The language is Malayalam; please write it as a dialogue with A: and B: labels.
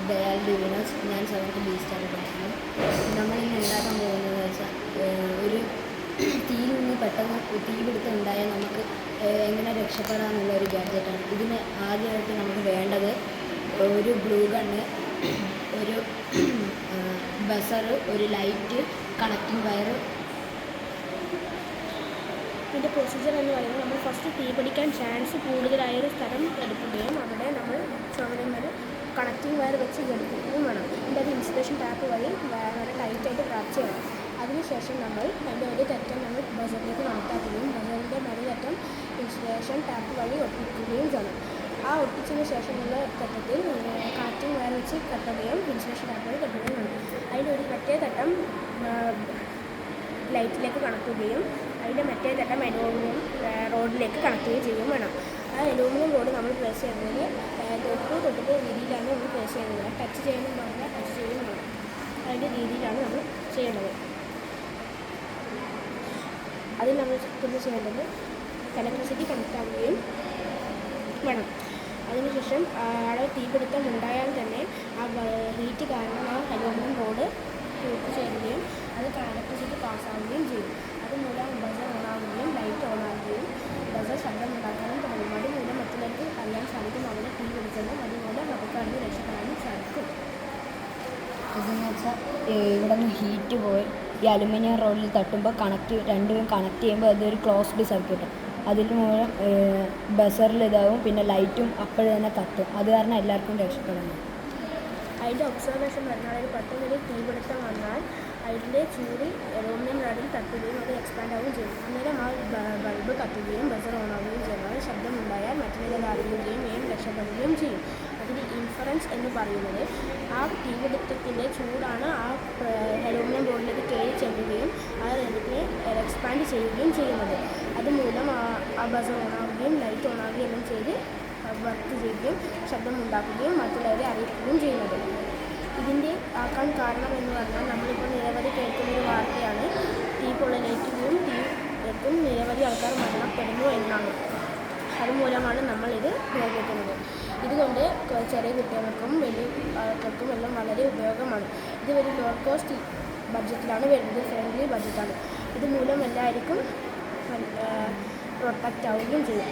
A: ദയാൽ ഡിവിനോസ്. ഞാൻ 7th B സ്റ്റാൻഡേർഡ് പഠിക്കുന്നു. നമ്മളിന്ന് ഉണ്ടാക്കാൻ പോകുന്നതെന്ന് വെച്ചാൽ ഒരു തീയിൽ നിന്ന് പെട്ടെന്ന് തീപിടുത്തം ഉണ്ടായാൽ നമുക്ക് എങ്ങനെ രക്ഷപ്പെടാമെന്നുള്ള ഒരു ഗാഡ്ജറ്റാണ്. ഇതിന് ആദ്യമായിട്ട് നമുക്ക് വേണ്ടത് ഒരു ഗ്ലൂ ഗണ്ണ്, ഒരു ബസർ, ഒരു ലൈറ്റ്, കണക്റ്റിംഗ് വയർ.
B: ഇതിൻ്റെ പ്രൊസീജിയർ എന്ന് പറയുന്നത് നമ്മൾ ഫസ്റ്റ് തീ പിടിക്കാൻ ചാൻസ് കൂടുതലായൊരു സ്ഥലം എടുക്കുകയും അവിടെ നമ്മൾ ചുവരുമ്പോൾ കണക്റ്റിംഗ് വയർ വെച്ച് ഘടിപ്പിക്കുകയും വേണം. ഇതിൻ്റെ ഒരു ഇൻസുലേഷൻ ടാപ്പ് വഴി വളരെ ടൈറ്റായിട്ട് റാപ്പ് ചെയ്യണം. അതിനുശേഷം നമ്മൾ അതിൻ്റെ ഒരു തറ്റം നമ്മൾ ബസറിലേക്ക് കണക്റ്റാക്കുകയും ബസറിൻ്റെ മറുതറ്റം ഇൻസുലേഷൻ ടാപ്പ് വഴി ഒട്ടിക്കുകയും ചെയ്യണം. ആ ഒട്ടിച്ചതിന് ശേഷമുള്ള ഘട്ടത്തിൽ കണക്റ്റിംഗ് വയർ വെച്ച് കെട്ടുകയും ഇൻസുലേഷൻ ടാപ്പ് വഴി കെട്ടുകയും വേണം. അതിൻ്റെ ഒരു മറ്റേ തട്ടം ലൈറ്റിലേക്ക് കണക്റ്റുകയും അതിൻ്റെ മറ്റേ തട്ടം അലൂമിനിയം റോഡിലേക്ക് കണക്ട് ചെയ്യുകയും വേണം. ആ അലൂമിനിയം റോഡ് നമ്മൾ പ്ലേസ് ചെയ്യുന്നത് തൊട്ടിട്ട് രീതിയിലാണ് നമ്മൾ പ്ലേസ് ചെയ്യുന്നത്. ടച്ച് ചെയ്യുന്ന പറഞ്ഞാൽ ടച്ച് ചെയ്യുകയും വേണം. അതിൻ്റെ രീതിയിലാണ് നമ്മൾ ചെയ്യേണ്ടത്. അതിൽ നമ്മൾ പിന്നെ ചെയ്യേണ്ടത് ഇലക്ട്രിസിറ്റി കണക്ട് ആവുകയും വേണം. അതിനുശേഷം അവിടെ തീപിടുത്തം ഉണ്ടായാൽ തന്നെ ആ ഹീറ്റ് കാരണം ആ അലൂമിനിയം റോഡ് ഹീറ്റ് ചെയ്യുകയും അത് ഇലക്ട്രിസിറ്റി പാസ്സാവുകയും ചെയ്യും. അതുമൂലം ബസർ ഓണാവുകയും ലൈറ്റ് ഓണാവുകയും ബസർ ശബ്ദം ഉണ്ടാക്കാനും തുടങ്ങും. അതുമൂലം മറ്റുള്ളവർക്ക് അറിയാൻ സാധിക്കും അവിടെ തീ പിടിച്ചതും. അതുപോലെ നമുക്ക് അതിന് രക്ഷപ്പെടാനും സാധിക്കും.
A: ഇതെന്ന് വെച്ചാൽ ഇവിടെ നിന്ന് ഹീറ്റ് പോയി ഈ അലുമിനിയം റോഡിൽ തട്ടുമ്പോൾ രണ്ടും കണക്ട് ചെയ്യുമ്പോൾ അതൊരു ക്ലോസ്ഡ് സർക്യൂട്ട്. അതിൽ മൂലം ബസറിൽ ഇതാവും, പിന്നെ ലൈറ്റും അപ്പോൾ തന്നെ കത്തും. അത് കാരണം എല്ലാവർക്കും രക്ഷപ്പെടണം.
B: അതിൻ്റെ ഒബ്സർവേഷൻ പറഞ്ഞാൽ പെട്ടെന്നൊരു തീപിടുത്തം വന്നാൽ അതിൻ്റെ ചൂട് അലൂമിനിയം റോഡിൽ തട്ടുകയും അത് എക്സ്പാൻഡ് ആവുകയും ചെയ്യും. അന്നേരം ആ ബൾബ് കത്തുകയും ബസർ ഓണാവുകയും ചെയ്യുന്നത് ശബ്ദമുണ്ടായാൽ മറ്റുള്ളവർ അറിയുകയും രക്ഷപ്പെടുകയും ചെയ്യും. അതിന് ഇൻഫറൻസ് എന്ന് പറയുന്നത് ആ തീപിടുത്തത്തിൻ്റെ ചൂടാണ് ആ അലൂമിനിയം ബോർഡിലേക്ക് കയറി ചെല്ലുകയും ആ റെഡിനെ എക്സ്പാൻഡ് ചെയ്യുകയും ചെയ്യുന്നത്. അതുമൂലം ആ ബസർ ഓണാവുകയും ലൈറ്റ് ഓണാവുകയും എല്ലാം ചെയ്ത് വർക്ക് ചെയ്യുകയും ശബ്ദമുണ്ടാക്കുകയും മറ്റുള്ളവരെ അറിയിക്കുകയും ചെയ്യുന്നത്. ഇതിൻ്റെ ആക്കാൻ കാരണം എന്ന് പറഞ്ഞാൽ നമ്മളിപ്പോൾ നിരവധി കേൾക്കുന്നൊരു വാർത്തയാണ് തീ പൊള്ളലേറ്റുകയും തീക്കും നിരവധി ആൾക്കാർ മരണപ്പെടുന്നു എന്നാണ്. അതുമൂലമാണ് നമ്മളിത് ഉപയോഗിക്കുന്നത്. ഇതുകൊണ്ട് ചെറിയ കുട്ടികൾക്കും വലിയ ആൾക്കാർക്കും എല്ലാം വളരെ ഉപയോഗമാണ്. ഇത് ഒരു ലോ കോസ്റ്റ് ബഡ്ജറ്റിലാണ് വരുന്നത്, ഫ്രണ്ട്ലി ബഡ്ജറ്റാണ്. ഇതുമൂലം എല്ലാവർക്കും പ്രൊട്ടക്റ്റ് ആവുകയും ചെയ്യും.